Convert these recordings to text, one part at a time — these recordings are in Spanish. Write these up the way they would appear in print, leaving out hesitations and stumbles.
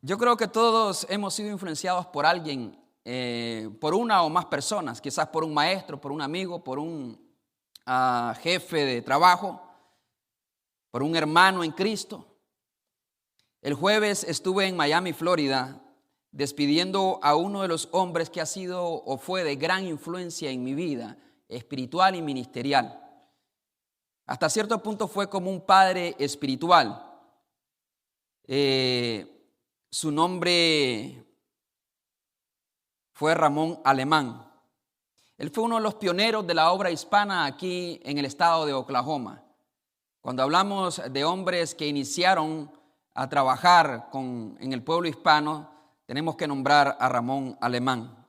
Yo creo que todos hemos sido influenciados por alguien, por una o más personas, quizás por un maestro, por un amigo, por un jefe de trabajo, por un hermano en Cristo. El jueves estuve en Miami, Florida, despidiendo a uno de los hombres que ha sido o fue de gran influencia en mi vida espiritual y ministerial. Hasta cierto punto fue como un padre espiritual. Su nombre fue Ramón Alemán. Él fue uno de los pioneros de la obra hispana aquí en el estado de Oklahoma. Cuando hablamos de hombres que iniciaron a trabajar en el pueblo hispano, tenemos que nombrar a Ramón Alemán.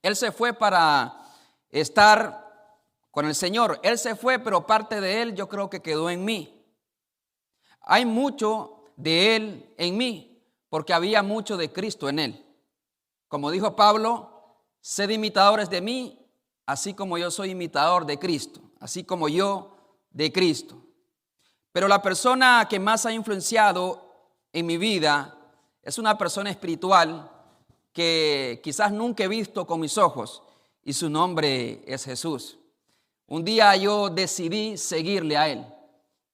Él se fue para estar con el Señor. Él se fue, pero parte de él yo creo que quedó en mí. Hay mucho de él en mí, porque había mucho de Cristo en él. Como dijo Pablo, sed imitadores de mí, así como yo soy imitador de Cristo, así como yo de Cristo. Pero la persona que más ha influenciado en mi vida es una persona espiritual que quizás nunca he visto con mis ojos, y su nombre es Jesús. Un día yo decidí seguirle a Él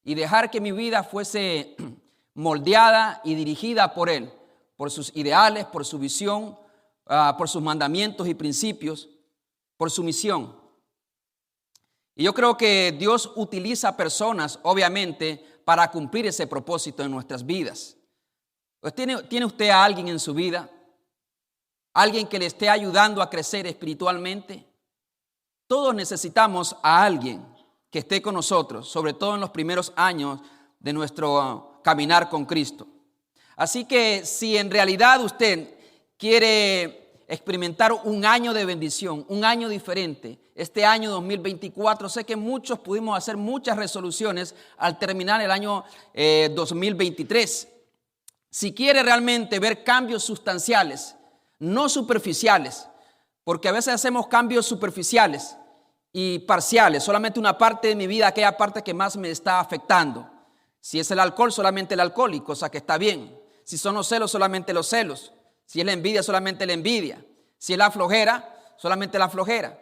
y dejar que mi vida fuese moldeada y dirigida por Él, por sus ideales, por su visión, por sus mandamientos y principios, por su misión. Y yo creo que Dios utiliza personas, obviamente, para cumplir ese propósito en nuestras vidas. Pues ¿tiene usted a alguien en su vida? ¿Alguien que le esté ayudando a crecer espiritualmente? Todos necesitamos a alguien que esté con nosotros, sobre todo en los primeros años de nuestro caminar con Cristo. Así que si en realidad usted quiere experimentar un año de bendición, un año diferente, este año 2024, sé que muchos pudimos hacer muchas resoluciones al terminar el año 2023. Si quiere realmente ver cambios sustanciales, no superficiales, porque a veces hacemos cambios superficiales y parciales, solamente una parte de mi vida, aquella parte que más me está afectando. Si es el alcohol, solamente el alcohol, y cosa que está bien. Si son los celos, solamente los celos. Si es la envidia, solamente la envidia. Si es la flojera, solamente la flojera.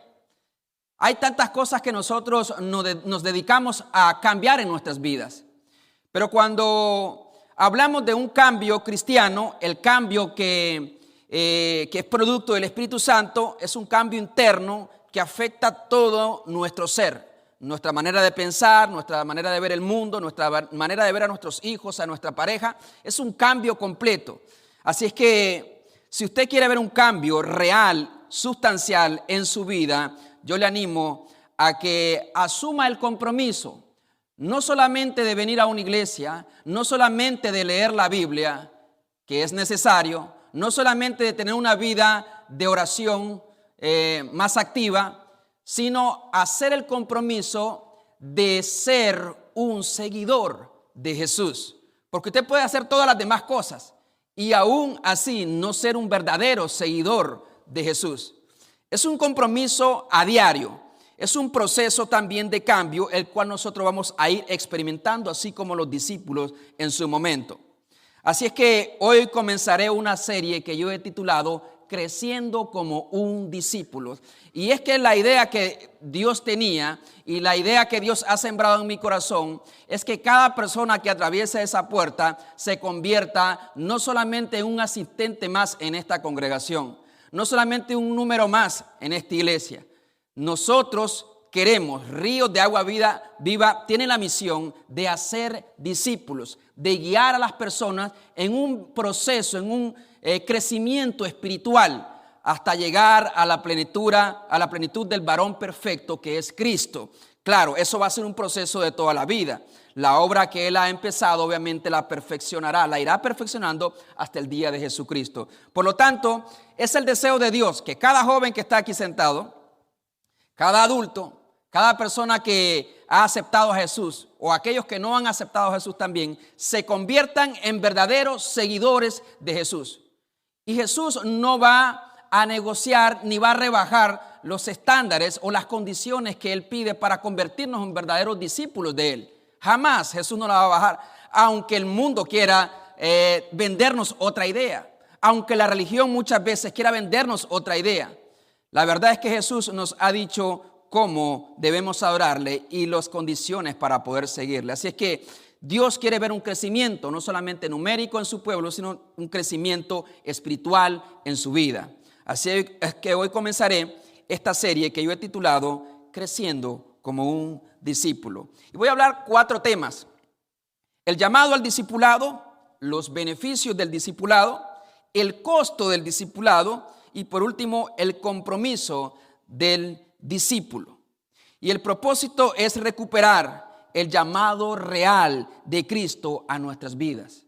Hay tantas cosas que nosotros nos dedicamos a cambiar en nuestras vidas. Pero cuando hablamos de un cambio cristiano, el cambio que es producto del Espíritu Santo, es un cambio interno que afecta todo nuestro ser. Nuestra manera de pensar, nuestra manera de ver el mundo, nuestra manera de ver a nuestros hijos, a nuestra pareja, es un cambio completo. Así es que si usted quiere ver un cambio real, sustancial en su vida, yo le animo a que asuma el compromiso, no solamente de venir a una iglesia, no solamente de leer la Biblia, que es necesario, no solamente de tener una vida de oración más activa, sino hacer el compromiso de ser un seguidor de Jesús. Porque usted puede hacer todas las demás cosas y aún así no ser un verdadero seguidor de Jesús. Es un compromiso a diario, es un proceso también de cambio, el cual nosotros vamos a ir experimentando, así como los discípulos en su momento. Así es que hoy comenzaré una serie que yo he titulado Creciendo como un discípulo. Y es que la idea que Dios tenía y la idea que Dios ha sembrado en mi corazón es que cada persona que atraviese esa puerta se convierta no solamente en un asistente más en esta congregación, no solamente un número más en esta iglesia. Nosotros queremos, Ríos de Agua Viva tiene la misión de hacer discípulos, de guiar a las personas en un proceso, en un crecimiento espiritual hasta llegar a la plenitud del varón perfecto que es Cristo. Claro, eso va a ser un proceso de toda la vida. La obra que Él ha empezado obviamente la perfeccionará, la irá perfeccionando hasta el día de Jesucristo. Por lo tanto, es el deseo de Dios que cada joven que está aquí sentado, cada adulto, cada persona que ha aceptado a Jesús o aquellos que no han aceptado a Jesús también, se conviertan en verdaderos seguidores de Jesús. Y Jesús no va a negociar ni va a rebajar los estándares o las condiciones que Él pide para convertirnos en verdaderos discípulos de Él. Jamás Jesús no la va a bajar, aunque el mundo quiera vendernos otra idea. Aunque la religión muchas veces quiera vendernos otra idea, la verdad es que Jesús nos ha dicho cómo debemos adorarle y las condiciones para poder seguirle. Así es que Dios quiere ver un crecimiento, no solamente numérico en su pueblo, sino un crecimiento espiritual en su vida. Así es que hoy comenzaré esta serie que yo he titulado Creciendo como un discípulo. Y voy a hablar 4 temas: el llamado al discipulado, los beneficios del discipulado, el costo del discipulado y por último el compromiso del discípulo. Y el propósito es recuperar el llamado real de Cristo a nuestras vidas.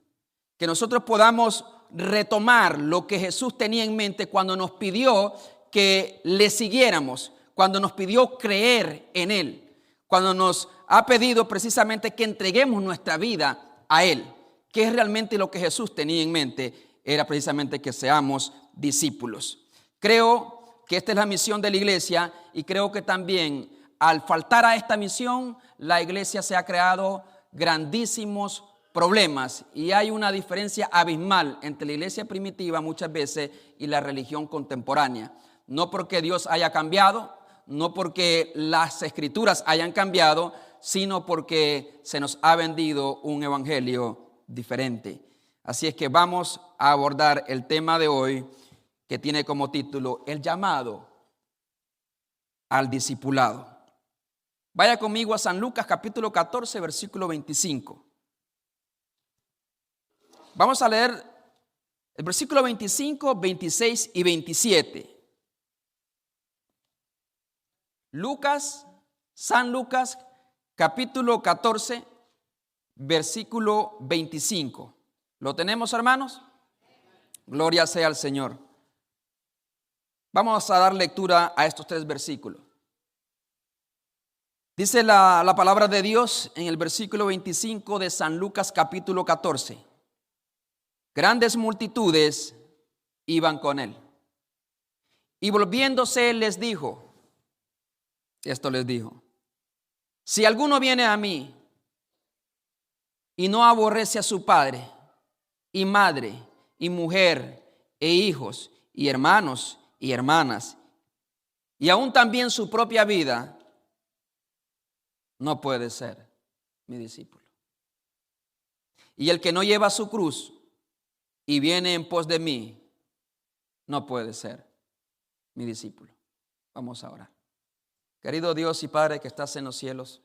Que nosotros podamos retomar lo que Jesús tenía en mente cuando nos pidió que le siguiéramos, cuando nos pidió creer en Él, cuando nos ha pedido precisamente que entreguemos nuestra vida a Él. ¿Qué es realmente lo que Jesús tenía en mente? Era precisamente que seamos discípulos. Creo que esta es la misión de la iglesia y creo que también al faltar a esta misión, la iglesia se ha creado grandísimos problemas y hay una diferencia abismal entre la iglesia primitiva muchas veces y la religión contemporánea. No porque Dios haya cambiado, no porque las escrituras hayan cambiado, sino porque se nos ha vendido un evangelio diferente. Así es que vamos a abordar el tema de hoy que tiene como título el llamado al discipulado. Vaya conmigo a San Lucas capítulo 14, versículo 25. Vamos a leer el versículo 25, 26 y 27. San Lucas capítulo 14, versículo 25. ¿Lo tenemos, hermanos? Gloria sea al Señor. Vamos a dar lectura a estos 3 versículos. Dice la palabra de Dios en el versículo 25 de San Lucas capítulo 14. Grandes multitudes iban con él. Y volviéndose les dijo, si alguno viene a mí y no aborrece a su padre y madre y mujer e hijos y hermanos y hermanas y aún también su propia vida, no puede ser mi discípulo. Y el que no lleva su cruz y viene en pos de mí, no puede ser mi discípulo. Vamos a orar. Querido Dios y Padre que estás en los cielos,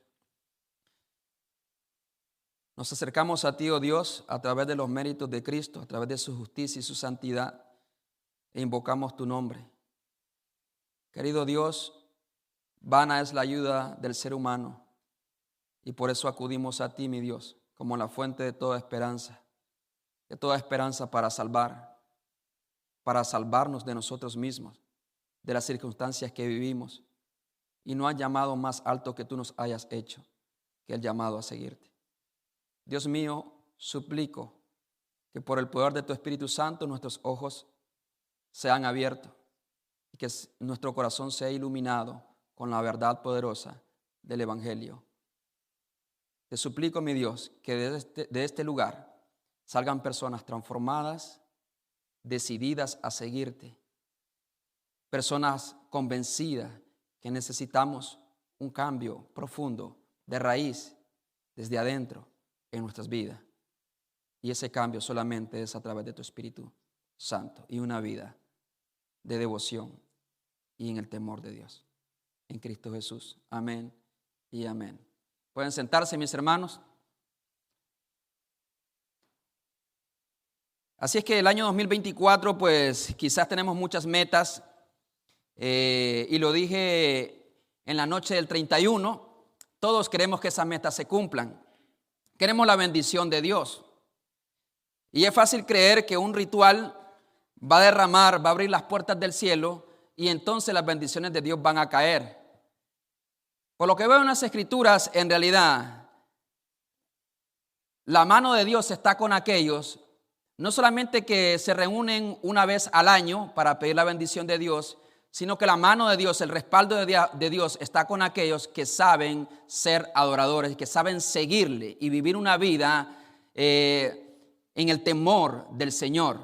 nos acercamos a ti, oh Dios, a través de los méritos de Cristo, a través de su justicia y su santidad, e invocamos tu nombre. Querido Dios, vana es la ayuda del ser humano, y por eso acudimos a ti, mi Dios, como la fuente de toda esperanza para salvarnos de nosotros mismos, de las circunstancias que vivimos, y no hay llamado más alto que tú nos hayas hecho que el llamado a seguirte. Dios mío, suplico que por el poder de tu Espíritu Santo nuestros ojos sean abiertos y que nuestro corazón sea iluminado con la verdad poderosa del Evangelio. Te suplico, mi Dios, que de este lugar salgan personas transformadas, decididas a seguirte, personas convencidas que necesitamos un cambio profundo de raíz desde adentro en nuestras vidas. Y ese cambio solamente es a través de tu Espíritu Santo y una vida de devoción y en el temor de Dios. En Cristo Jesús. Amén y amén. Pueden sentarse, mis hermanos. Así es que el año 2024, pues quizás tenemos muchas metas. Y lo dije en la noche del 31. Todos queremos que esas metas se cumplan. Queremos la bendición de Dios. Y es fácil creer que un ritual va a abrir las puertas del cielo y entonces las bendiciones de Dios van a caer. Por lo que veo en las Escrituras, en realidad, la mano de Dios está con aquellos, no solamente que se reúnen una vez al año para pedir la bendición de Dios, sino que la mano de Dios, el respaldo de Dios está con aquellos que saben ser adoradores, que saben seguirle y vivir una vida en el temor del Señor.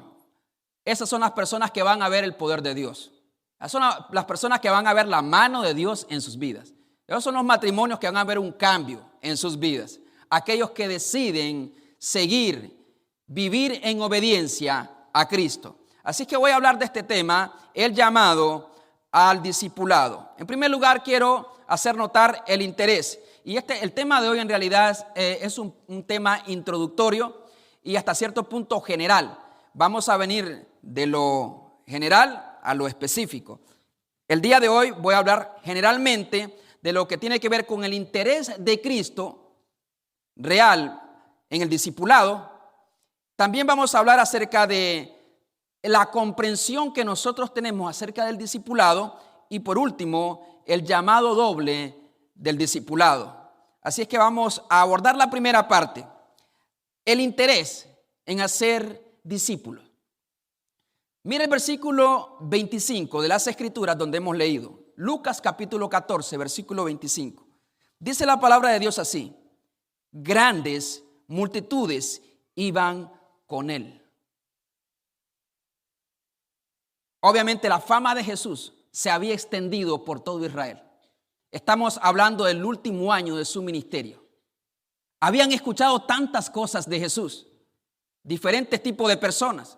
Esas son las personas que van a ver el poder de Dios. Esas son las personas que van a ver la mano de Dios en sus vidas. Esos son los matrimonios que van a ver un cambio en sus vidas. Aquellos que deciden seguir, vivir en obediencia a Cristo. Así que voy a hablar de este tema, el llamado al discipulado. En primer lugar, quiero hacer notar el interés. Y el tema de hoy en realidad es un tema introductorio y hasta cierto punto general. Vamos a venir de lo general a lo específico. El día de hoy voy a hablar generalmente de lo que tiene que ver con el interés de Cristo real en el discipulado. También vamos a hablar acerca de la comprensión que nosotros tenemos acerca del discipulado y por último, el llamado doble del discipulado. Así es que vamos a abordar la primera parte, el interés en hacer discípulos. Mira el versículo 25 de las Escrituras donde hemos leído. Lucas capítulo 14, versículo 25. Dice la palabra de Dios así: grandes multitudes iban con él. Obviamente la fama de Jesús se había extendido por todo Israel. Estamos hablando del último año de su ministerio. Habían escuchado tantas cosas de Jesús, diferentes tipos de personas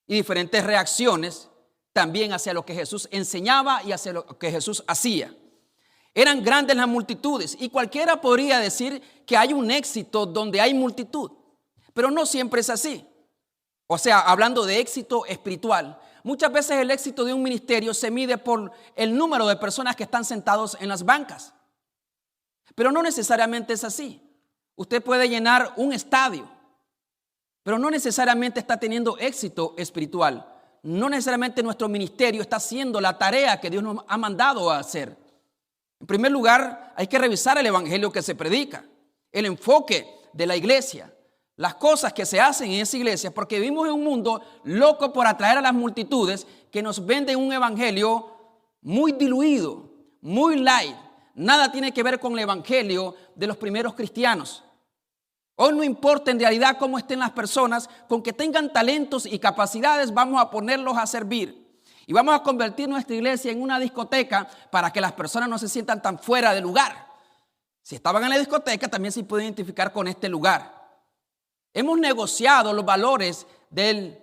y diferentes reacciones también hacia lo que Jesús enseñaba y hacia lo que Jesús hacía. Eran grandes las multitudes y cualquiera podría decir que hay un éxito donde hay multitud, pero no siempre es así. O sea, hablando de éxito espiritual, muchas veces el éxito de un ministerio se mide por el número de personas que están sentados en las bancas, pero no necesariamente es así. Usted puede llenar un estadio, pero no necesariamente está teniendo éxito espiritual. No necesariamente nuestro ministerio está haciendo la tarea que Dios nos ha mandado a hacer. En primer lugar, hay que revisar el evangelio que se predica, el enfoque de la iglesia, las cosas que se hacen en esa iglesia, porque vivimos en un mundo loco por atraer a las multitudes que nos venden un evangelio muy diluido, muy light. Nada tiene que ver con el evangelio de los primeros cristianos. Hoy no importa en realidad cómo estén las personas, con que tengan talentos y capacidades vamos a ponerlos a servir. Y vamos a convertir nuestra iglesia en una discoteca para que las personas no se sientan tan fuera de lugar. Si estaban en la discoteca también se puede identificar con este lugar. Hemos negociado los valores del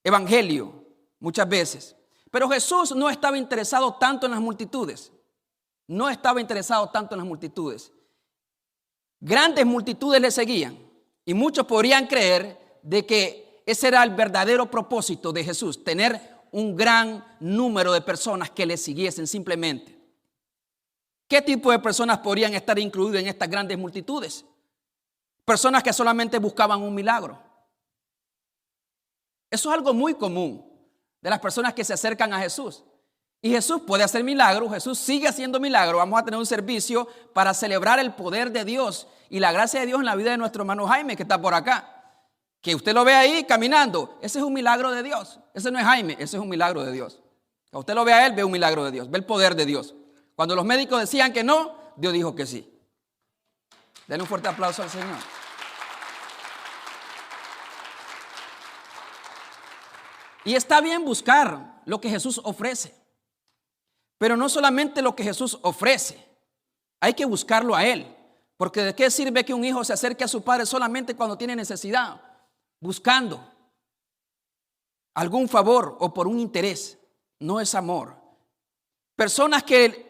evangelio muchas veces. Pero Jesús no estaba interesado tanto en las multitudes. No estaba interesado tanto en las multitudes. Grandes multitudes le seguían y muchos podrían creer de que ese era el verdadero propósito de Jesús, tener un gran número de personas que le siguiesen simplemente. ¿Qué tipo de personas podrían estar incluidas en estas grandes multitudes? Personas que solamente buscaban un milagro. Eso es algo muy común de las personas que se acercan a Jesús. Y Jesús puede hacer milagros, Jesús sigue haciendo milagros. Vamos a tener un servicio para celebrar el poder de Dios y la gracia de Dios en la vida de nuestro hermano Jaime, que está por acá. Que usted lo ve ahí caminando, ese es un milagro de Dios. Ese no es Jaime, ese es un milagro de Dios. Cuando usted lo ve a él, ve un milagro de Dios, ve el poder de Dios. Cuando los médicos decían que no, Dios dijo que sí. Denle un fuerte aplauso al Señor. Y está bien buscar lo que Jesús ofrece. Pero no solamente lo que Jesús ofrece, hay que buscarlo a Él. Porque ¿de qué sirve que un hijo se acerque a su padre solamente cuando tiene necesidad? Buscando algún favor o por un interés. No es amor. Personas que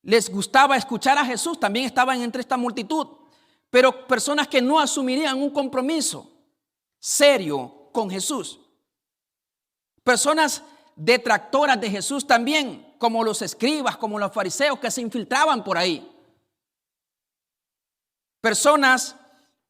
les gustaba escuchar a Jesús también estaban entre esta multitud. Pero personas que no asumirían un compromiso serio con Jesús. Personas detractoras de Jesús también, como los escribas, como los fariseos que se infiltraban por ahí. Personas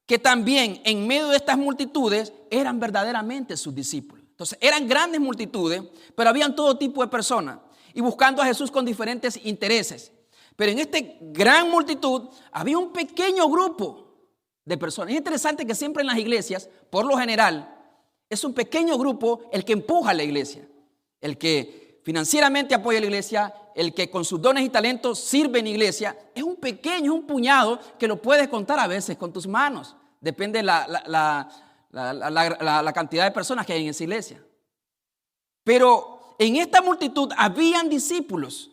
que también en medio de estas multitudes eran verdaderamente sus discípulos. Entonces eran grandes multitudes, pero habían todo tipo de personas y buscando a Jesús con diferentes intereses. Pero en esta gran multitud había un pequeño grupo de personas. Es interesante que siempre en las iglesias, por lo general, es un pequeño grupo el que empuja a la iglesia, el que financieramente apoya a la iglesia, el que con sus dones y talentos sirve en la iglesia. Es un pequeño, un puñado que lo puedes contar a veces con tus manos. Depende la la cantidad de personas que hay en esa iglesia. Pero en esta multitud habían discípulos.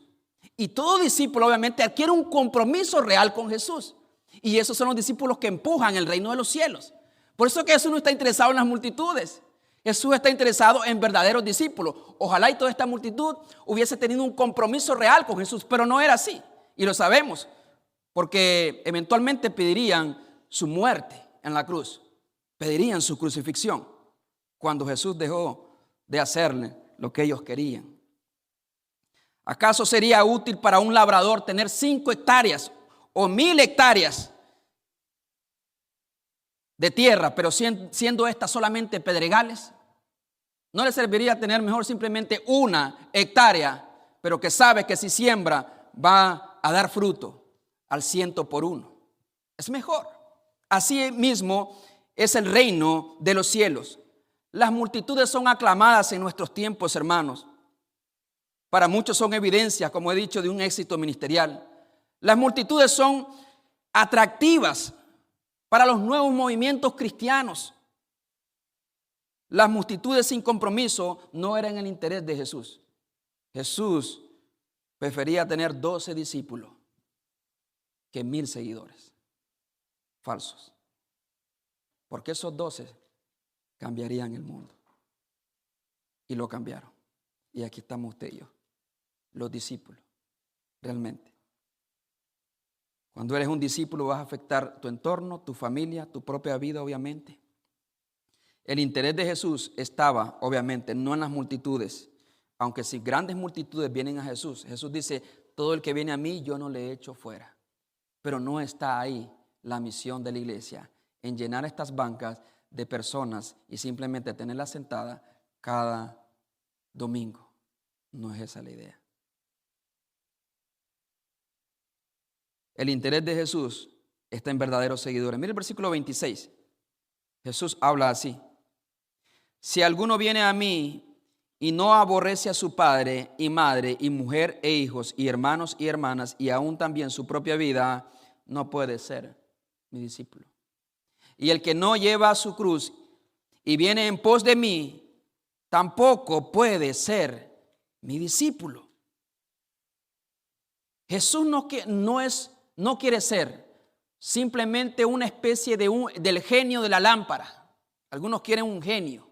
Y todo discípulo obviamente adquiere un compromiso real con Jesús. Y esos son los discípulos que empujan el reino de los cielos. Por eso que Jesús no está interesado en las multitudes. Jesús está interesado en verdaderos discípulos. Ojalá y toda esta multitud hubiese tenido un compromiso real con Jesús, pero no era así. Y lo sabemos, porque eventualmente pedirían su muerte en la cruz. Pedirían su crucifixión cuando Jesús dejó de hacerle lo que ellos querían. ¿Acaso sería útil para un labrador tener 5 hectáreas o 1000 hectáreas de tierra, pero siendo estas solamente pedregales? ¿No le serviría tener mejor simplemente 1 hectárea, pero que sabe que si siembra va a dar fruto al 100%? Es mejor. Así mismo es el reino de los cielos. Las multitudes son aclamadas en nuestros tiempos, hermanos. Para muchos son evidencias, como he dicho, de un éxito ministerial. Las multitudes son atractivas para los nuevos movimientos cristianos. Las multitudes sin compromiso no eran el interés de Jesús. Jesús prefería tener 12 discípulos que 1000 seguidores falsos. Porque esos 12 cambiarían el mundo. Y lo cambiaron. Y aquí estamos usted y yo, los discípulos, realmente. Cuando eres un discípulo vas a afectar tu entorno, tu familia, tu propia vida, obviamente. El interés de Jesús estaba, obviamente, no en las multitudes. Aunque si grandes multitudes vienen a Jesús, Jesús dice, todo el que viene a mí yo no le echo fuera. Pero no está ahí la misión de la iglesia, en llenar estas bancas de personas y simplemente tenerlas sentadas cada domingo. No es esa la idea. El interés de Jesús está en verdaderos seguidores. Mire el versículo 26. Jesús habla así. Si alguno viene a mí y no aborrece a su padre y madre y mujer e hijos y hermanos y hermanas y aún también su propia vida, no puede ser mi discípulo. Y el que no lleva su cruz y viene en pos de mí, tampoco puede ser mi discípulo. Jesús no quiere ser simplemente una especie del genio de la lámpara. Algunos quieren un genio.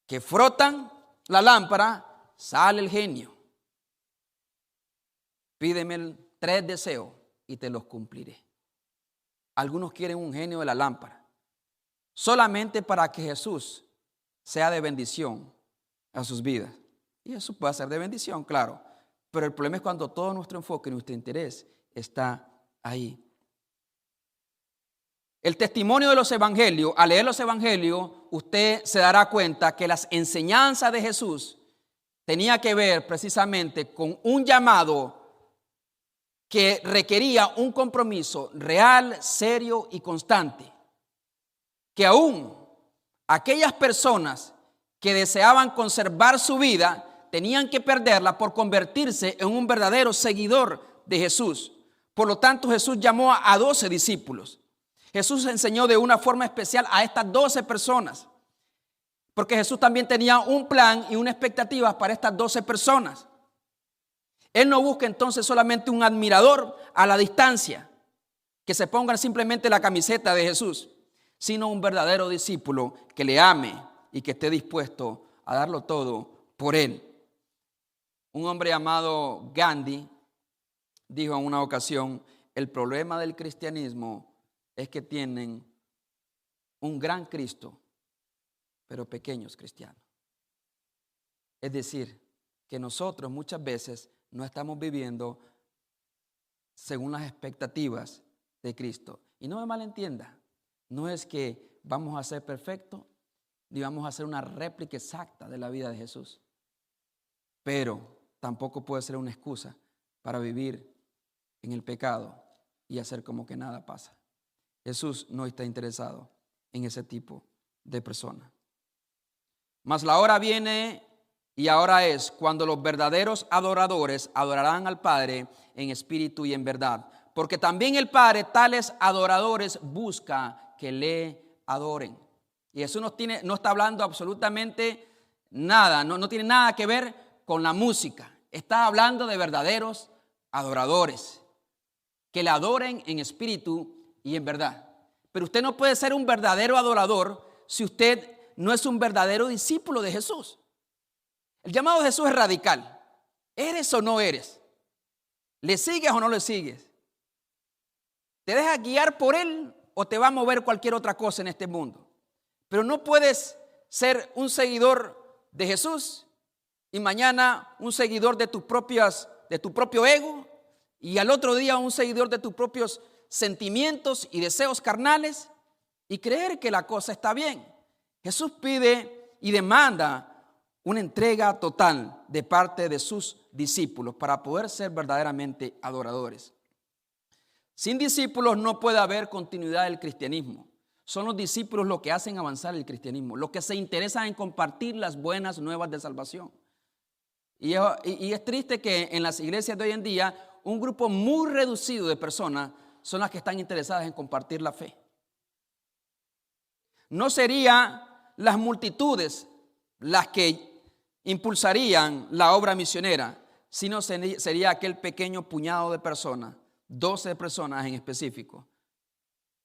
Que frotan la lámpara, sale el genio. Pídeme 3 deseos y te los cumpliré. Algunos quieren un genio de la lámpara, solamente para que Jesús sea de bendición a sus vidas. Y eso puede ser de bendición, claro. Pero el problema es cuando todo nuestro enfoque y nuestro interés está ahí. El testimonio de los evangelios, al leer los evangelios, usted se dará cuenta que las enseñanzas de Jesús tenía que ver precisamente con un llamado que requería un compromiso real, serio y constante. Que aún aquellas personas que deseaban conservar su vida tenían que perderla por convertirse en un verdadero seguidor de Jesús. Por lo tanto, Jesús llamó a 12 discípulos. Jesús enseñó de una forma especial a estas 12 personas, porque Jesús también tenía un plan y una expectativa para estas 12 personas. Él no busca entonces solamente un admirador a la distancia, que se pongan simplemente la camiseta de Jesús, sino un verdadero discípulo que le ame y que esté dispuesto a darlo todo por él. Un hombre llamado Gandhi dijo en una ocasión, el problema del cristianismo es que tienen un gran Cristo, pero pequeños cristianos. Es decir, que nosotros muchas veces no estamos viviendo según las expectativas de Cristo. Y no me malentienda, no es que vamos a ser perfectos, ni vamos a hacer una réplica exacta de la vida de Jesús. Pero tampoco puede ser una excusa para vivir en el pecado y hacer como que nada pasa. Jesús no está interesado en ese tipo de persona. Mas la hora viene y ahora es cuando los verdaderos adoradores adorarán al Padre en espíritu y en verdad. Porque también el Padre tales adoradores busca que le adoren. Y Jesús no está hablando absolutamente nada, no tiene nada que ver con la música. Está hablando de verdaderos adoradores, que le adoren en espíritu y en verdad. Pero usted no puede ser un verdadero adorador si usted no es un verdadero discípulo de Jesús. El llamado de Jesús es radical. ¿Eres o no eres? ¿Le sigues o no le sigues? ¿Te dejas guiar por Él o te va a mover cualquier otra cosa en este mundo? Pero no puedes ser un seguidor de Jesús y mañana un seguidor de tu propio ego y al otro día un seguidor de tus propios sentimientos y deseos carnales y creer que la cosa está bien. Jesús pide y demanda una entrega total de parte de sus discípulos para poder ser verdaderamente adoradores. Sin discípulos no puede haber continuidad del cristianismo. Son los discípulos los que hacen avanzar el cristianismo, los que se interesan en compartir las buenas nuevas de salvación. Y es triste que en las iglesias de hoy en día un grupo muy reducido de personas son las que están interesadas en compartir la fe. No serían las multitudes las que impulsarían la obra misionera, sino sería aquel pequeño puñado de personas, 12 personas en específico,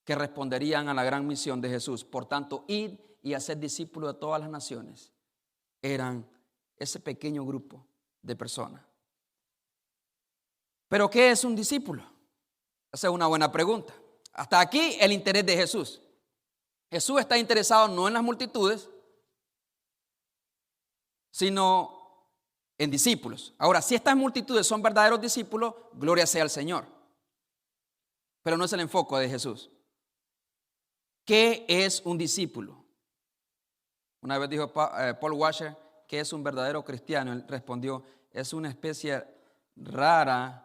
que responderían a la gran misión de Jesús. Por tanto, id y hacer discípulos de todas las naciones. Eran ese pequeño grupo de personas. ¿Pero qué es un discípulo? Esa es una buena pregunta. Hasta aquí el interés de Jesús. Jesús está interesado no en las multitudes, sino en discípulos. Ahora, si estas multitudes son verdaderos discípulos, gloria sea al Señor. Pero no es el enfoque de Jesús. ¿Qué es un discípulo? Una vez dijo Paul Washer, ¿qué es un verdadero cristiano? Él respondió, es una especie rara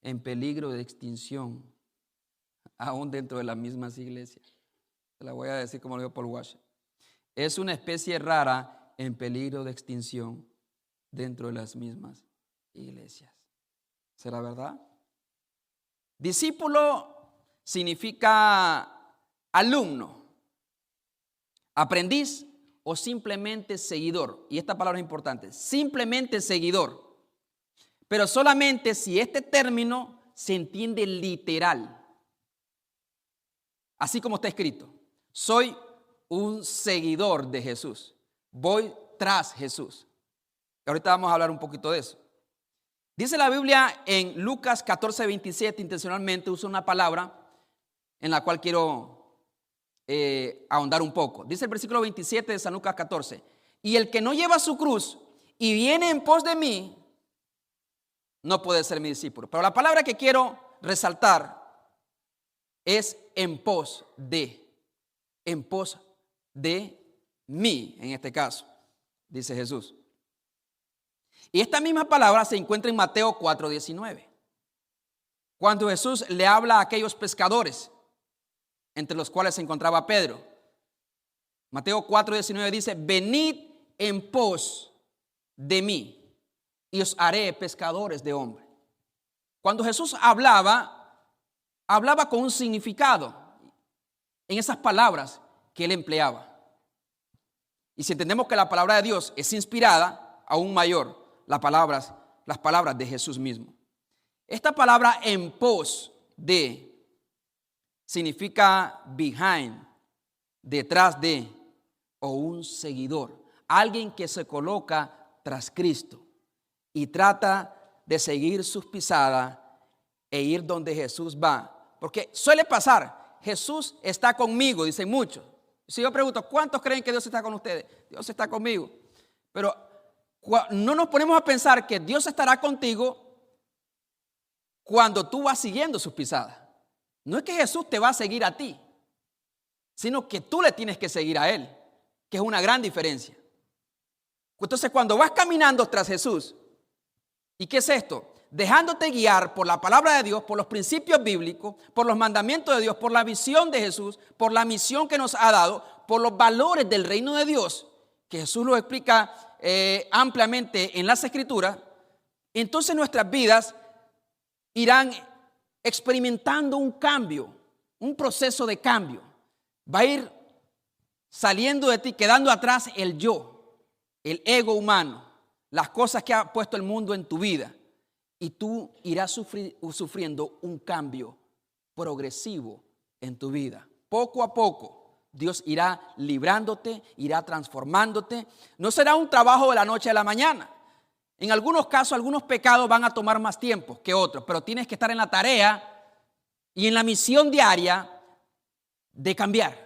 en peligro de extinción, aún dentro de las mismas iglesias. Se la voy a decir como lo dijo Paul Washer. Es una especie rara en peligro de extinción dentro de las mismas iglesias. ¿Será verdad? Discípulo significa alumno, aprendiz o simplemente seguidor. Y esta palabra es importante, simplemente seguidor. Pero solamente si este término se entiende literal. Así como está escrito, soy un seguidor de Jesús, voy tras Jesús. Y ahorita vamos a hablar un poquito de eso. Dice la Biblia en Lucas 14:27, intencionalmente uso una palabra en la cual quiero ahondar un poco. Dice el versículo 27 de San Lucas 14, y el que no lleva su cruz y viene en pos de mí, no puede ser mi discípulo. Pero la palabra que quiero resaltar es en pos de mí, en este caso, dice Jesús. Y esta misma palabra se encuentra en Mateo 4:19, cuando Jesús le habla a aquellos pescadores, entre los cuales se encontraba Pedro. Mateo 4:19 dice, venid en pos de mí y os haré pescadores de hombres. Cuando Jesús hablaba con un significado en esas palabras que él empleaba. Y si entendemos que la palabra de Dios es inspirada, aún mayor las palabras de Jesús mismo. Esta palabra en pos de significa behind, detrás de, o un seguidor, alguien que se coloca tras Cristo y trata de seguir sus pisadas e ir donde Jesús va. Porque suele pasar, Jesús está conmigo, dicen muchos. Si yo pregunto, ¿cuántos creen que Dios está con ustedes? Dios está conmigo. Pero no nos ponemos a pensar que Dios estará contigo cuando tú vas siguiendo sus pisadas. No es que Jesús te va a seguir a ti, sino que tú le tienes que seguir a Él, que es una gran diferencia. Entonces, cuando vas caminando tras Jesús, ¿y qué es esto? Dejándote guiar por la palabra de Dios, por los principios bíblicos, por los mandamientos de Dios, por la visión de Jesús, por la misión que nos ha dado, por los valores del reino de Dios, que Jesús lo explica ampliamente en las Escrituras. Entonces nuestras vidas irán experimentando un cambio, un proceso de cambio. Va a ir saliendo de ti, quedando atrás el yo, el ego humano, las cosas que ha puesto el mundo en tu vida. Y tú irás sufriendo un cambio progresivo en tu vida. Poco a poco, Dios irá librándote, irá transformándote. No será un trabajo de la noche a la mañana. En algunos casos, algunos pecados van a tomar más tiempo que otros, pero tienes que estar en la tarea y en la misión diaria de cambiar,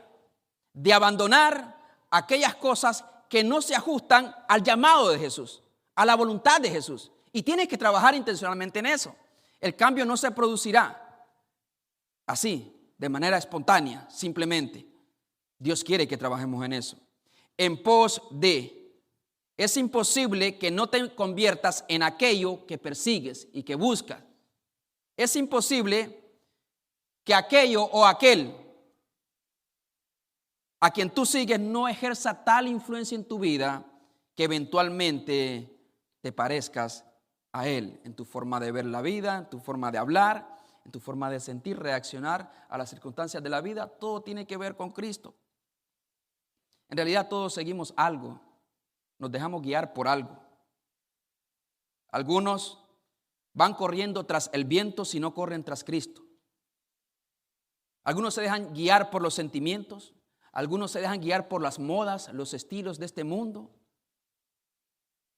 de abandonar aquellas cosas que no se ajustan al llamado de Jesús, a la voluntad de Jesús. Y tienes que trabajar intencionalmente en eso. El cambio no se producirá así, de manera espontánea, simplemente. Dios quiere que trabajemos en eso. En pos de, es imposible que no te conviertas en aquello que persigues y que buscas. Es imposible que aquello o aquel a quien tú sigues no ejerza tal influencia en tu vida que eventualmente te parezcas a él, en tu forma de ver la vida, en tu forma de hablar, en tu forma de sentir, reaccionar a las circunstancias de la vida. Todo tiene que ver con Cristo. En realidad todos seguimos algo, nos dejamos guiar por algo. Algunos van corriendo tras el viento si no corren tras Cristo. Algunos se dejan guiar por los sentimientos, algunos se dejan guiar por las modas, los estilos de este mundo,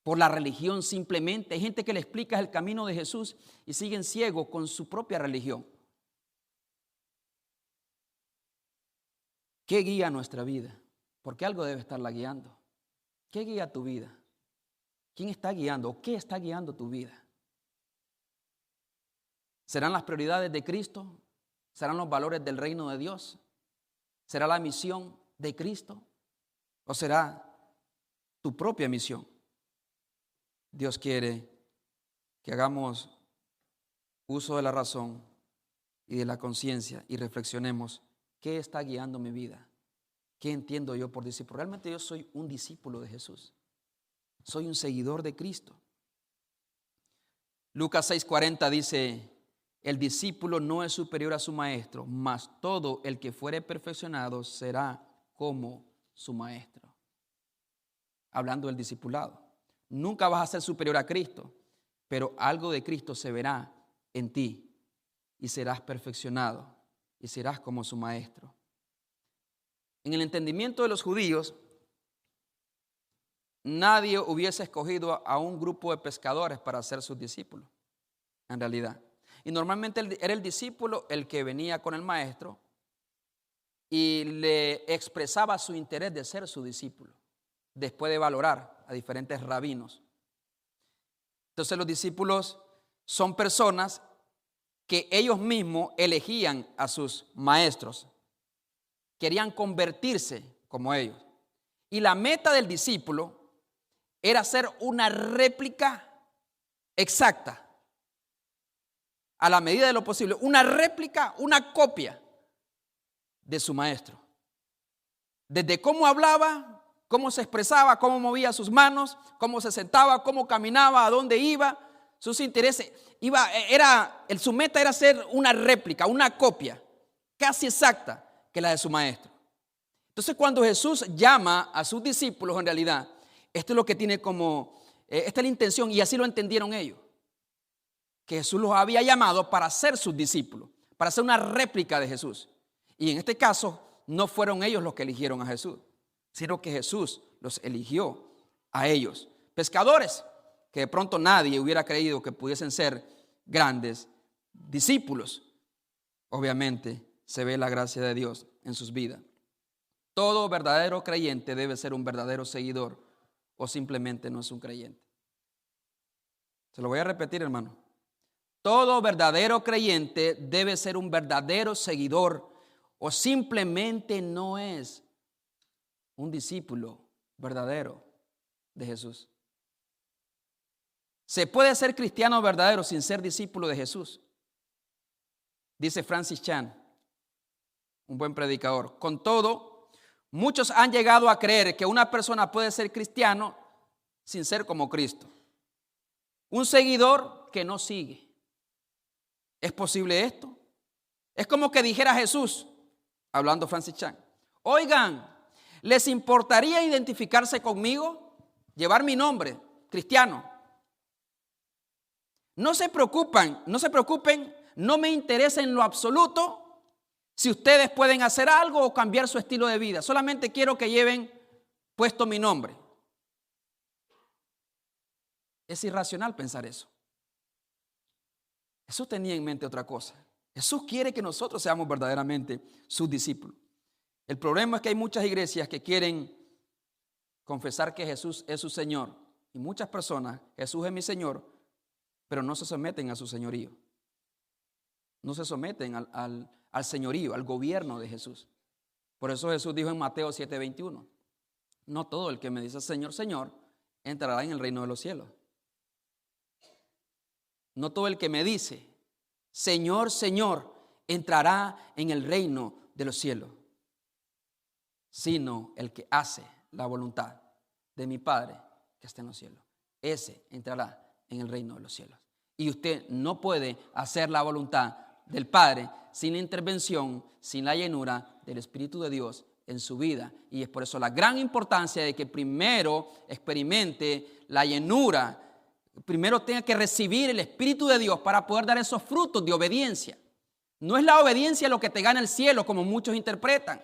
por la religión simplemente. Hay gente que le explica el camino de Jesús y siguen ciegos con su propia religión. ¿Qué guía nuestra vida? Porque algo debe estarla guiando. ¿Qué guía tu vida? ¿Quién está guiando o qué está guiando tu vida? ¿Serán las prioridades de Cristo? ¿Serán los valores del reino de Dios? ¿Será la misión de Cristo? ¿O será tu propia misión? Dios quiere que hagamos uso de la razón y de la conciencia y reflexionemos: ¿qué está guiando mi vida? ¿Qué entiendo yo por discípulo? Realmente yo soy un discípulo de Jesús. Soy un seguidor de Cristo. Lucas 6:40 dice: el discípulo no es superior a su maestro, mas todo el que fuere perfeccionado será como su maestro. Hablando del discipulado. Nunca vas a ser superior a Cristo, pero algo de Cristo se verá en ti y serás perfeccionado y serás como su maestro. En el entendimiento de los judíos, nadie hubiese escogido a un grupo de pescadores para ser sus discípulos, en realidad. Y normalmente era el discípulo el que venía con el maestro y le expresaba su interés de ser su discípulo, después de valorar a diferentes rabinos. Entonces los discípulos son personas que ellos mismos elegían a sus maestros, querían convertirse como ellos. Y la meta del discípulo era ser una réplica exacta, a la medida de lo posible, una réplica, una copia de su maestro. Desde cómo hablaba, cómo se expresaba, cómo movía sus manos, cómo se sentaba, cómo caminaba, a dónde iba, sus intereses. Su meta era ser una réplica, una copia casi exacta que la de su maestro. Entonces, cuando Jesús llama a sus discípulos, en realidad, esto es lo que tiene esta es la intención, y así lo entendieron ellos, que Jesús los había llamado para ser sus discípulos, para ser una réplica de Jesús. Y en este caso, no fueron ellos los que eligieron a Jesús, sino que Jesús los eligió a ellos. Pescadores que de pronto nadie hubiera creído que pudiesen ser grandes discípulos. Obviamente se ve la gracia de Dios en sus vidas. Todo verdadero creyente debe ser un verdadero seguidor, o simplemente no es un creyente. Se lo voy a repetir, hermano. Todo verdadero creyente debe ser un verdadero seguidor, o simplemente no es un discípulo verdadero de Jesús. Se puede ser cristiano verdadero sin ser discípulo de Jesús. Dice Francis Chan, un buen predicador: con todo, muchos han llegado a creer que una persona puede ser cristiano sin ser como Cristo. Un seguidor que no sigue. ¿Es posible esto? Es como que dijera Jesús, hablando Francis Chan: oigan, ¿Les importaría identificarse conmigo? Llevar mi nombre, cristiano. No se preocupen, no me interesa en lo absoluto si ustedes pueden hacer algo o cambiar su estilo de vida. Solamente quiero que lleven puesto mi nombre. Es irracional pensar eso. Jesús tenía en mente otra cosa. Jesús quiere que nosotros seamos verdaderamente sus discípulos. El problema es que hay muchas iglesias que quieren confesar que Jesús es su Señor. Y muchas personas, Jesús es mi Señor, pero no se someten a su señorío. No se someten al señorío, al gobierno de Jesús. Por eso Jesús dijo en Mateo 7:21, no todo el que me dice Señor, Señor, entrará en el reino de los cielos. No todo el que me dice Señor, Señor, entrará en el reino de los cielos, sino el que hace la voluntad de mi Padre que está en los cielos. Ese entrará en el reino de los cielos. Y usted no puede hacer la voluntad del Padre sin la intervención, sin la llenura del Espíritu de Dios en su vida. Y es por eso la gran importancia de que primero experimente la llenura, primero tenga que recibir el Espíritu de Dios para poder dar esos frutos de obediencia. No es la obediencia lo que te gana el cielo, como muchos interpretan,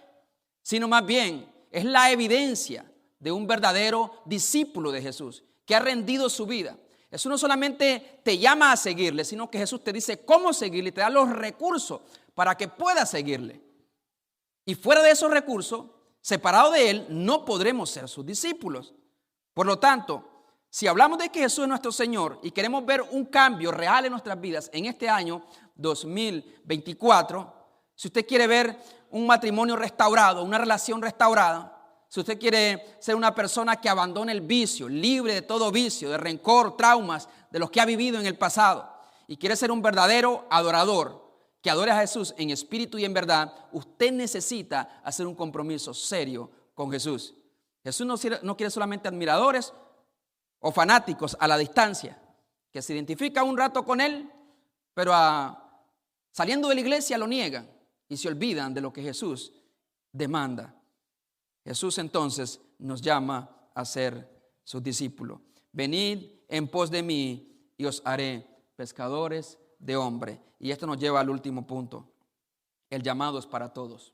sino más bien es la evidencia de un verdadero discípulo de Jesús que ha rendido su vida. Jesús no solamente te llama a seguirle, sino que Jesús te dice cómo seguirle y te da los recursos para que puedas seguirle. Y fuera de esos recursos, separado de Él, no podremos ser sus discípulos. Por lo tanto, si hablamos de que Jesús es nuestro Señor y queremos ver un cambio real en nuestras vidas en este año 2024, si usted quiere ver un matrimonio restaurado, una relación restaurada, si usted quiere ser una persona que abandone el vicio, libre de todo vicio, de rencor, traumas, de los que ha vivido en el pasado, y quiere ser un verdadero adorador, que adore a Jesús en espíritu y en verdad, usted necesita hacer un compromiso serio con Jesús. Jesús no quiere solamente admiradores o fanáticos a la distancia, que se identifican un rato con Él, pero saliendo de la iglesia lo niegan y se olvidan de lo que Jesús demanda. Jesús entonces nos llama a ser sus discípulos. Venid en pos de mí y os haré pescadores de hombres. Y esto nos lleva al último punto. El llamado es para todos,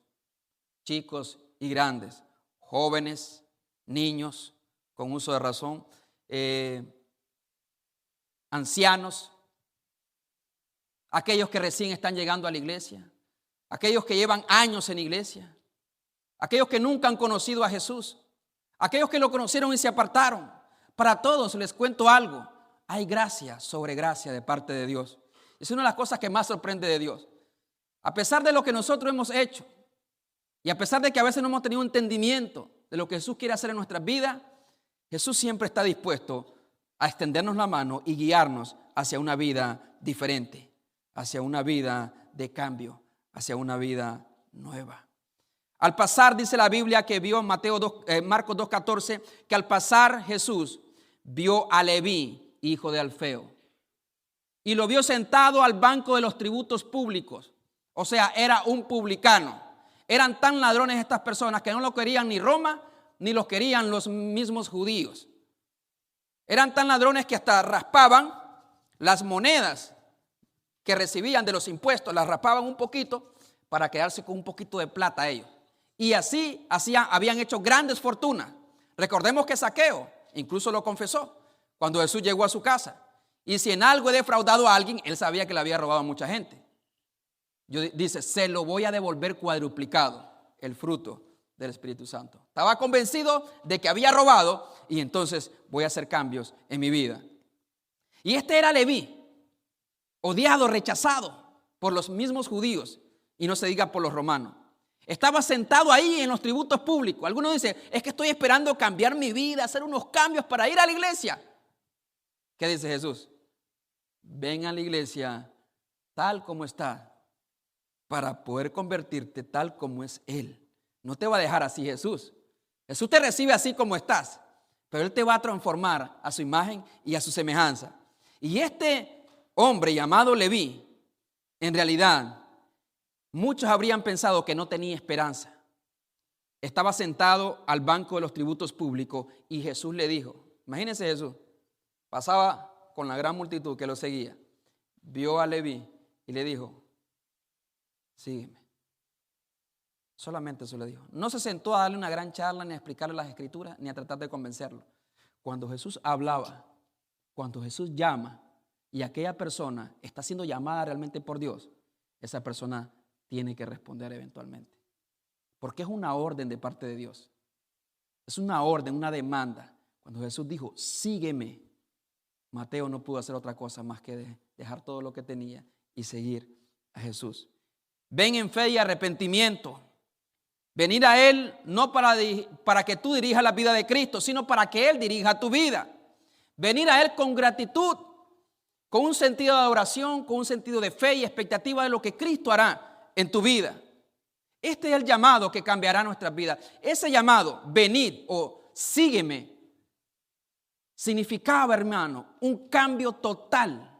chicos y grandes, jóvenes, niños con uso de razón, ancianos, aquellos que recién están llegando a la iglesia, aquellos que llevan años en la iglesia, aquellos que nunca han conocido a Jesús, aquellos que lo conocieron y se apartaron. Para todos les cuento algo, hay gracia sobre gracia de parte de Dios. Es una de las cosas que más sorprende de Dios. A pesar de lo que nosotros hemos hecho y a pesar de que a veces no hemos tenido entendimiento de lo que Jesús quiere hacer en nuestras vidas, Jesús siempre está dispuesto a extendernos la mano y guiarnos hacia una vida diferente, hacia una vida de cambio, hacia una vida nueva. Al pasar, dice la Biblia que vio en Marcos 2:14, que al pasar Jesús vio a Leví, hijo de Alfeo, y lo vio sentado al banco de los tributos públicos. O sea, era un publicano. Eran tan ladrones estas personas que no lo querían ni Roma, ni los querían los mismos judíos. Eran tan ladrones que hasta raspaban las monedas que recibían de los impuestos, las raspaban un poquito para quedarse con un poquito de plata ellos. Y así habían hecho grandes fortunas. Recordemos que Zaqueo incluso lo confesó cuando Jesús llegó a su casa. Y si en algo he defraudado a alguien, él sabía que le había robado a mucha gente. Dice, se lo voy a devolver cuadruplicado, el fruto del Espíritu Santo. Estaba convencido de que había robado y entonces voy a hacer cambios en mi vida. Y este era Leví, odiado, rechazado por los mismos judíos y no se diga por los romanos. Estaba sentado ahí en los tributos públicos. Algunos dicen, es que estoy esperando cambiar mi vida, hacer unos cambios para ir a la iglesia. ¿Qué dice Jesús? Ven a la iglesia tal como está para poder convertirte tal como es Él. No te va a dejar así Jesús. Jesús te recibe así como estás, pero Él te va a transformar a su imagen y a su semejanza. Y este hombre llamado Leví, en realidad, muchos habrían pensado que no tenía esperanza. estaba sentado al banco de los tributos públicos y Jesús le dijo, imagínense Jesús, pasaba con la gran multitud que lo seguía, vio a Leví y le dijo, sígueme. Solamente eso le dijo. No se sentó a darle una gran charla, ni a explicarle las escrituras, ni a tratar de convencerlo. Cuando Jesús hablaba, cuando Jesús llama y aquella persona está siendo llamada realmente por Dios, esa persona tiene que responder eventualmente. Porque es una orden de parte de Dios. Es una orden, una demanda. Cuando Jesús dijo, sígueme, Mateo no pudo hacer otra cosa más que dejar todo lo que tenía y seguir a Jesús. Ven en fe y arrepentimiento. Venir a Él no para que tú dirijas la vida de Cristo, sino para que Él dirija tu vida. Venir a Él con gratitud, con un sentido de adoración, con un sentido de fe y expectativa de lo que Cristo hará en tu vida. Este es el llamado que cambiará nuestras vidas. Ese llamado, venid o sígueme, significaba, hermano, un cambio total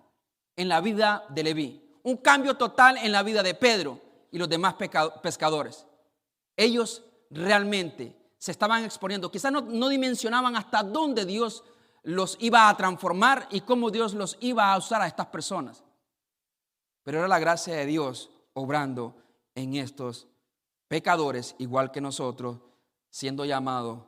en la vida de Leví, un cambio total en la vida de Pedro y los demás pescadores. Ellos realmente se estaban exponiendo, quizás no dimensionaban hasta dónde Dios los iba a transformar y cómo Dios los iba a usar a estas personas. Pero era la gracia de Dios obrando en estos pecadores, igual que nosotros, siendo llamados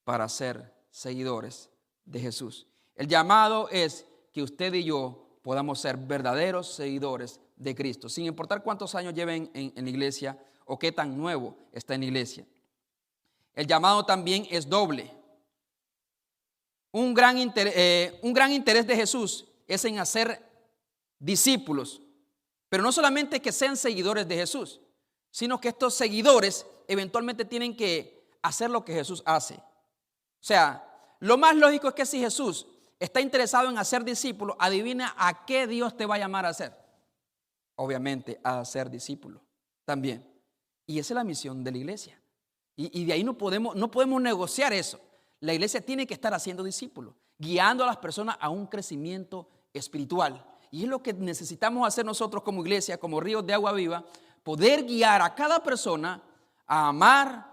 para ser seguidores de Jesús. El llamado es que usted y yo podamos ser verdaderos seguidores de Cristo, sin importar cuántos años lleven en la iglesia o qué tan nuevo está en la iglesia. El llamado también es doble. Un gran interés de Jesús es en hacer discípulos, pero no solamente que sean seguidores de Jesús, sino que estos seguidores eventualmente tienen que hacer lo que Jesús hace. O sea, lo más lógico es que si Jesús está interesado en hacer discípulos, adivina a qué Dios te va a llamar a hacer. Obviamente a ser discípulo también. Y esa es la misión de la iglesia. Y de ahí no podemos negociar eso. La iglesia tiene que estar haciendo discípulos, guiando a las personas a un crecimiento espiritual. Y es lo que necesitamos hacer nosotros como iglesia, como ríos de agua viva, poder guiar a cada persona a amar,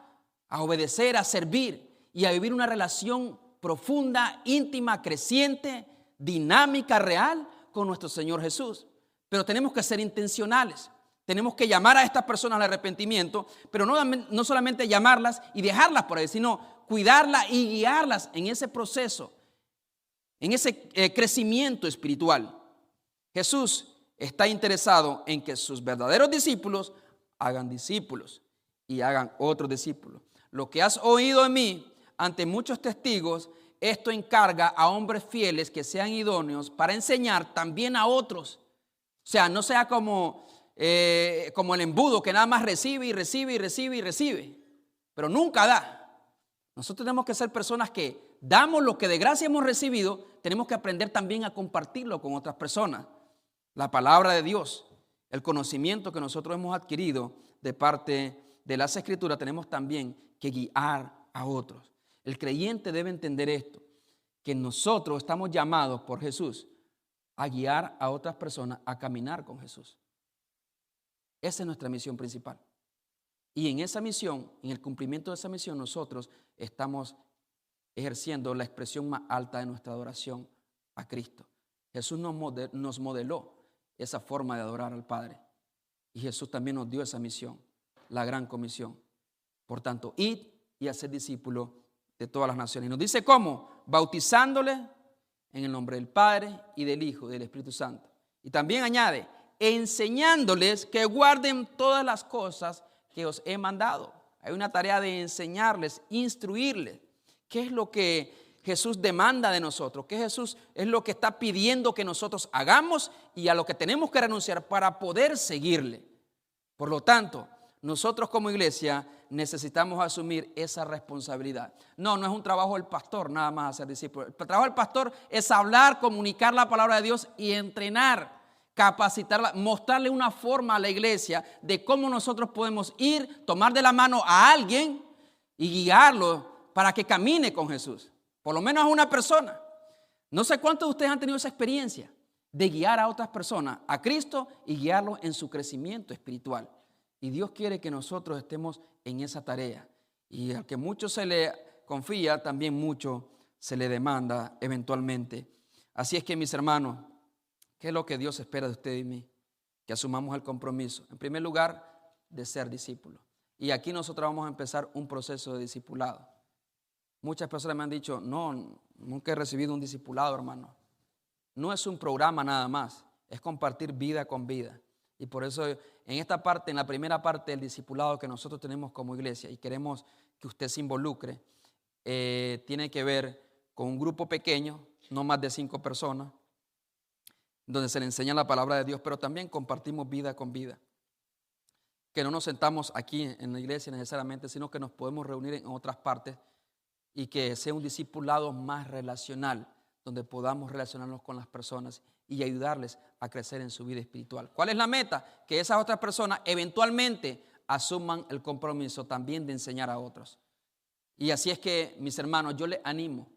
a obedecer, a servir y a vivir una relación profunda, íntima, creciente, dinámica, real con nuestro Señor Jesús. Pero tenemos que ser intencionales. Tenemos que llamar a estas personas al arrepentimiento, pero no solamente llamarlas y dejarlas por ahí, sino cuidarlas y guiarlas en ese proceso, en ese crecimiento espiritual. Jesús está interesado en que sus verdaderos discípulos hagan discípulos y hagan otros discípulos. Lo que has oído de mí ante muchos testigos, esto encarga a hombres fieles que sean idóneos para enseñar también a otros. O sea, no sea como el embudo que nada más recibe y recibe y recibe y recibe, pero nunca da. Nosotros tenemos que ser personas que damos lo que de gracia hemos recibido, tenemos que aprender también a compartirlo con otras personas. La palabra de Dios, el conocimiento que nosotros hemos adquirido de parte de las Escrituras, tenemos también que guiar a otros. El creyente debe entender esto, que nosotros estamos llamados por Jesús a guiar a otras personas a caminar con Jesús. Esa es nuestra misión principal. Y en esa misión, en el cumplimiento de esa misión, nosotros estamos ejerciendo la expresión más alta de nuestra adoración a Cristo. Jesús nos modeló esa forma de adorar al Padre. Y Jesús también nos dio esa misión, la gran comisión. Por tanto, id y haced discípulos de todas las naciones. Y nos dice cómo, bautizándoles en el nombre del Padre y del Hijo y del Espíritu Santo. Y también añade, enseñándoles que guarden todas las cosas que os he mandado. Hay una tarea de enseñarles, instruirles. ¿Qué es lo que Jesús demanda de nosotros? ¿Qué Jesús es lo que está pidiendo que nosotros hagamos y a lo que tenemos que renunciar para poder seguirle? Por lo tanto, nosotros como iglesia necesitamos asumir esa responsabilidad. No es un trabajo del pastor nada más hacer discípulos. El trabajo del pastor es hablar, comunicar la palabra de Dios y entrenar, capacitarla, mostrarle una forma a la iglesia de cómo nosotros podemos ir, tomar de la mano a alguien y guiarlo para que camine con Jesús. Por lo menos a una persona. No sé cuántos de ustedes han tenido esa experiencia de guiar a otras personas a Cristo y guiarlos en su crecimiento espiritual. Y Dios quiere que nosotros estemos en esa tarea. Y al que mucho se le confía, también mucho se le demanda eventualmente. Así es que, mis hermanos, ¿qué es lo que Dios espera de usted y mí? Que asumamos el compromiso, en primer lugar, de ser discípulos. Y aquí nosotros vamos a empezar un proceso de discipulado. Muchas personas me han dicho, no, nunca he recibido un discipulado, hermano. No es un programa nada más, es compartir vida con vida. Y por eso en esta parte, en la primera parte del discipulado que nosotros tenemos como iglesia y queremos que usted se involucre, tiene que ver con un grupo pequeño, no más de 5 personas, donde se le enseña la palabra de Dios, pero también compartimos vida con vida. Que no nos sentamos aquí en la iglesia necesariamente, sino que nos podemos reunir en otras partes y que sea un discipulado más relacional, donde podamos relacionarnos con las personas y ayudarles a crecer en su vida espiritual. ¿Cuál es la meta? Que esas otras personas eventualmente asuman el compromiso también de enseñar a otros. Y así es que, mis hermanos, yo les animo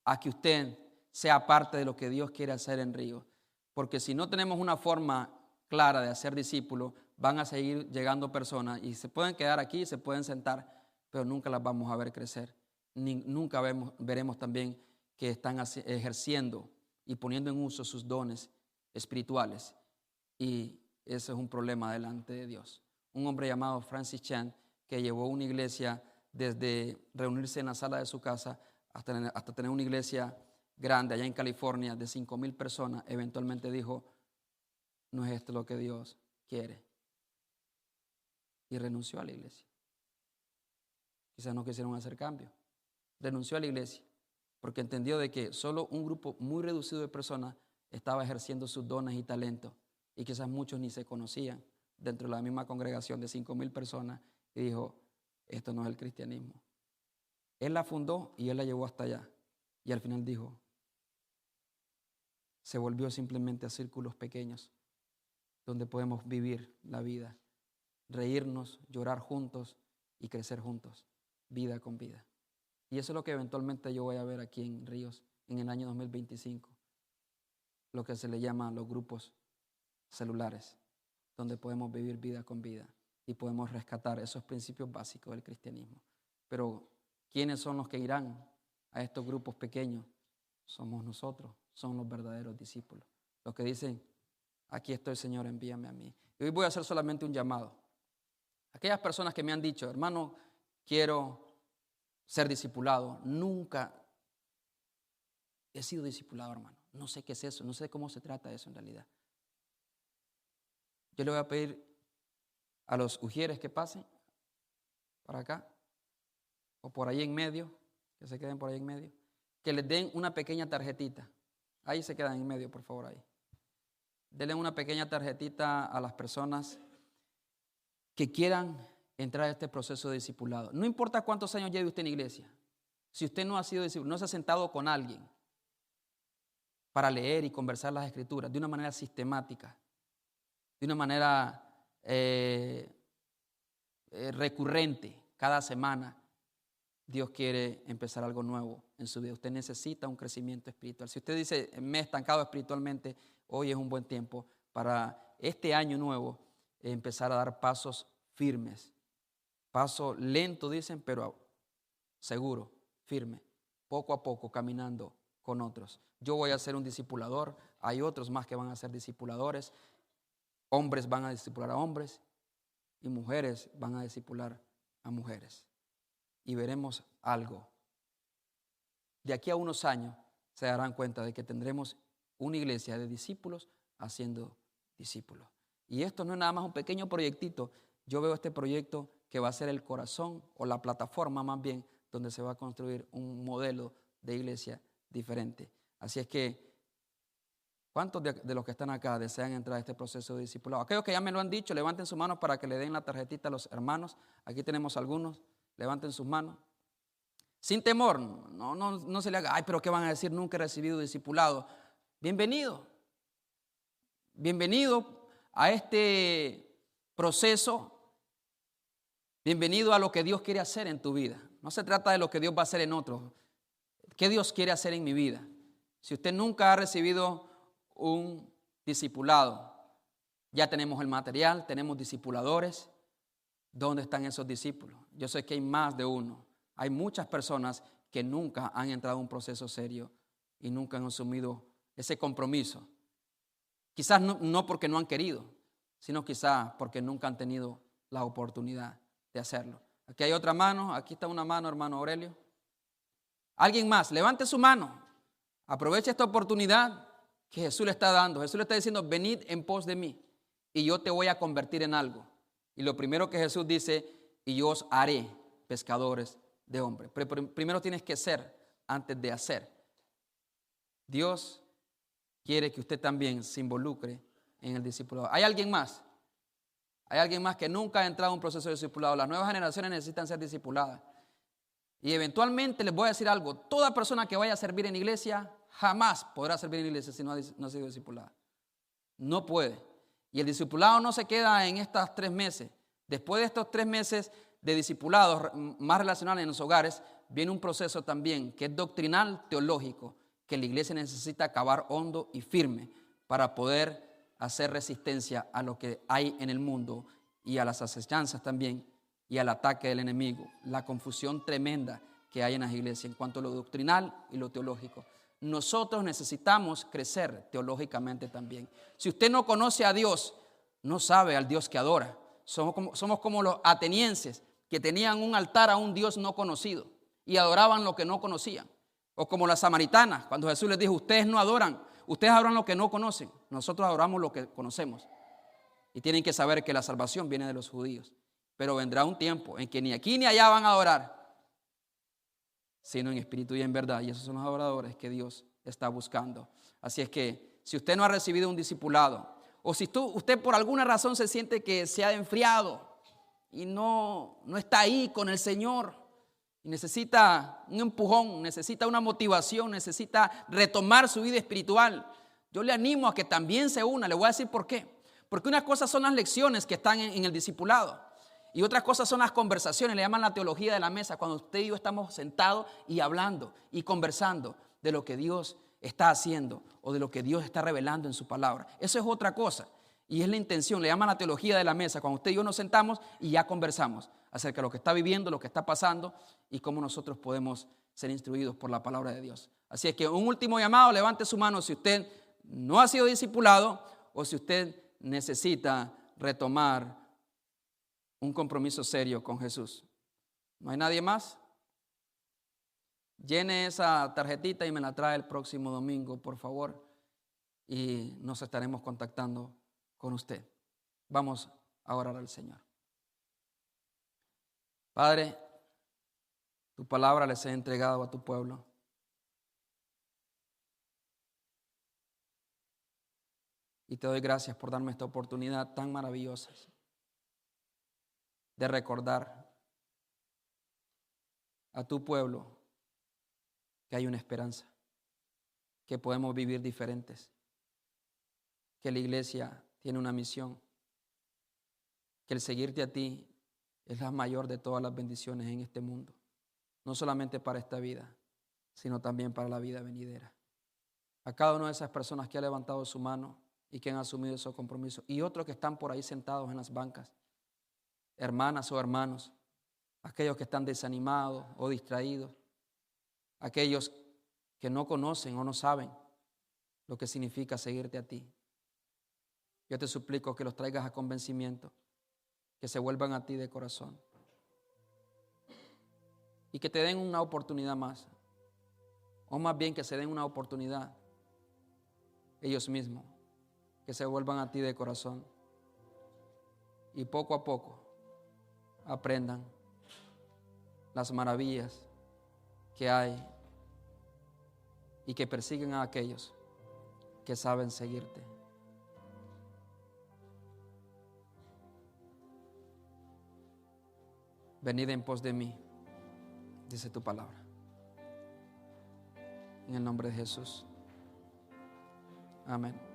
a que usted sea parte de lo que Dios quiere hacer en Río. Porque si no tenemos una forma clara de hacer discípulos, van a seguir llegando personas y se pueden quedar aquí, se pueden sentar, pero nunca las vamos a ver crecer. Nunca veremos también que están ejerciendo y poniendo en uso sus dones espirituales. Y ese es un problema delante de Dios. Un hombre llamado Francis Chan, que llevó una iglesia desde reunirse en la sala de su casa hasta tener una iglesia grande allá en California de 5,000 personas, eventualmente dijo, no es esto lo que Dios quiere. Y renunció a la iglesia. Quizás no quisieron hacer cambio. Renunció a la iglesia porque entendió de que solo un grupo muy reducido de personas estaba ejerciendo sus dones y talentos y quizás muchos ni se conocían dentro de la misma congregación de 5,000 personas y dijo, esto no es el cristianismo. Él la fundó y él la llevó hasta allá y al final dijo, se volvió simplemente a círculos pequeños donde podemos vivir la vida, reírnos, llorar juntos y crecer juntos, vida con vida. Y eso es lo que eventualmente yo voy a ver aquí en Ríos en el año 2025, lo que se le llama los grupos celulares, donde podemos vivir vida con vida y podemos rescatar esos principios básicos del cristianismo. Pero ¿quiénes son los que irán a estos grupos pequeños? Somos nosotros, son los verdaderos discípulos, los que dicen, aquí estoy, Señor, envíame a mí. Y hoy voy a hacer solamente un llamado. Aquellas personas que me han dicho, hermano, quiero ser discipulado, nunca he sido discipulado, hermano. No sé qué es eso, no sé cómo se trata eso en realidad. Yo le voy a pedir a los ujieres que pasen para acá o por ahí en medio, que se queden por ahí en medio, que les den una pequeña tarjetita. Ahí se quedan en medio, por favor, ahí. Denle una pequeña tarjetita a las personas que quieran entrar a este proceso de discipulado. No importa cuántos años lleve usted en iglesia. Si usted no ha sido discípulo, no se ha sentado con alguien para leer y conversar las escrituras de una manera sistemática, de una manera recurrente, cada semana, Dios quiere empezar algo nuevo en su vida. Usted necesita un crecimiento espiritual. Si usted dice, me he estancado espiritualmente, hoy es un buen tiempo para este año nuevo empezar a dar pasos firmes. Paso lento, dicen, pero seguro, firme, poco a poco, caminando con otros. Yo voy a ser un discipulador, hay otros más que van a ser discipuladores, hombres van a discipular a hombres y mujeres van a discipular a mujeres. Y veremos algo. De aquí a unos años se darán cuenta de que tendremos una iglesia de discípulos haciendo discípulos. Y esto no es nada más un pequeño proyectito. Yo veo este proyecto que va a ser el corazón o la plataforma más bien donde se va a construir un modelo de iglesia diferente. Así es que, ¿cuántos de los que están acá desean entrar a este proceso de discipulado? Aquellos que ya me lo han dicho, levanten sus manos para que le den la tarjetita a los hermanos. Aquí tenemos algunos, levanten sus manos. Sin temor, no se le haga, ay, pero ¿qué van a decir? Nunca he recibido discipulado. Bienvenido. Bienvenido a este proceso. Bienvenido a lo que Dios quiere hacer en tu vida. No se trata de lo que Dios va a hacer en otros. ¿Qué Dios quiere hacer en mi vida? Si usted nunca ha recibido un discipulado, ya tenemos el material, tenemos discipuladores. ¿Dónde están esos discípulos? Yo sé que hay más de uno. Hay muchas personas que nunca han entrado en un proceso serio y nunca han asumido ese compromiso. Quizás no porque no han querido, sino quizás porque nunca han tenido la oportunidad de hacerlo. Aquí hay otra mano, aquí está una mano, hermano Aurelio. Alguien más, levante su mano. Aproveche esta oportunidad que Jesús le está dando. Jesús le está diciendo, venid en pos de mí y yo te voy a convertir en algo. Y lo primero que Jesús dice, y yo os haré pescadores de hombres. Pero primero tienes que ser antes de hacer. Dios quiere que usted también se involucre en el discipulado. ¿Hay alguien más? ¿Hay alguien más que nunca ha entrado en un proceso de discipulado? Las nuevas generaciones necesitan ser discipuladas. Y eventualmente les voy a decir algo. Toda persona que vaya a servir en iglesia jamás podrá servir en iglesia si no ha sido discipulada. No puede. Y el discipulado no se queda en estos 3 meses. Después de estos 3 meses de discipulados más relacionales en los hogares, viene un proceso también que es doctrinal, teológico, que la iglesia necesita cavar hondo y firme para poder hacer resistencia a lo que hay en el mundo y a las acechanzas también y al ataque del enemigo, la confusión tremenda que hay en las iglesias en cuanto a lo doctrinal y lo teológico. Nosotros necesitamos crecer teológicamente también. Si usted no conoce a Dios, no sabe al Dios que adora. Somos como los atenienses que tenían un altar a un Dios no conocido y adoraban lo que no conocían. O como las samaritanas, cuando Jesús les dijo, ustedes no adoran, ustedes adoran lo que no conocen, nosotros adoramos lo que conocemos. Y tienen que saber que la salvación viene de los judíos. Pero vendrá un tiempo en que ni aquí ni allá van a adorar, sino en espíritu y en verdad. Y esos son los adoradores que Dios está buscando. Así es que si usted no ha recibido un discipulado, o si usted por alguna razón se siente que se ha enfriado y no está ahí con el Señor, y necesita un empujón, necesita una motivación, necesita retomar su vida espiritual, yo le animo a que también se una. Le voy a decir por qué. Porque unas cosas son las lecciones que están en el discipulado y otras cosas son las conversaciones, le llaman la teología de la mesa, cuando usted y yo estamos sentados y hablando y conversando de lo que Dios está haciendo o de lo que Dios está revelando en su palabra. Eso es otra cosa y es la intención, le llaman la teología de la mesa, cuando usted y yo nos sentamos y ya conversamos acerca de lo que está viviendo, lo que está pasando y cómo nosotros podemos ser instruidos por la palabra de Dios. Así es que un último llamado, levante su mano si usted no ha sido discipulado o si usted necesita retomar un compromiso serio con Jesús. ¿No hay nadie más? Llene esa tarjetita y me la trae el próximo domingo, por favor, y nos estaremos contactando con usted. Vamos a orar al Señor. Padre, tu palabra les he entregado a tu pueblo. Y te doy gracias por darme esta oportunidad tan maravillosa de recordar a tu pueblo que hay una esperanza, que podemos vivir diferentes, que la iglesia tiene una misión, que el seguirte a ti es la mayor de todas las bendiciones en este mundo, no solamente para esta vida, sino también para la vida venidera. A cada una de esas personas que ha levantado su mano y que han asumido esos compromisos, y otros que están por ahí sentados en las bancas, hermanas o hermanos, aquellos que están desanimados o distraídos, aquellos que no conocen o no saben lo que significa seguirte a ti. Yo te suplico que los traigas a convencimiento, que se vuelvan a ti de corazón y que te den una oportunidad más, o más bien que se den una oportunidad ellos mismos, que se vuelvan a ti de corazón y poco a poco aprendan las maravillas que hay y que persiguen a aquellos que saben seguirte. Venid en pos de mí, dice tu palabra. En el nombre de Jesús. Amén.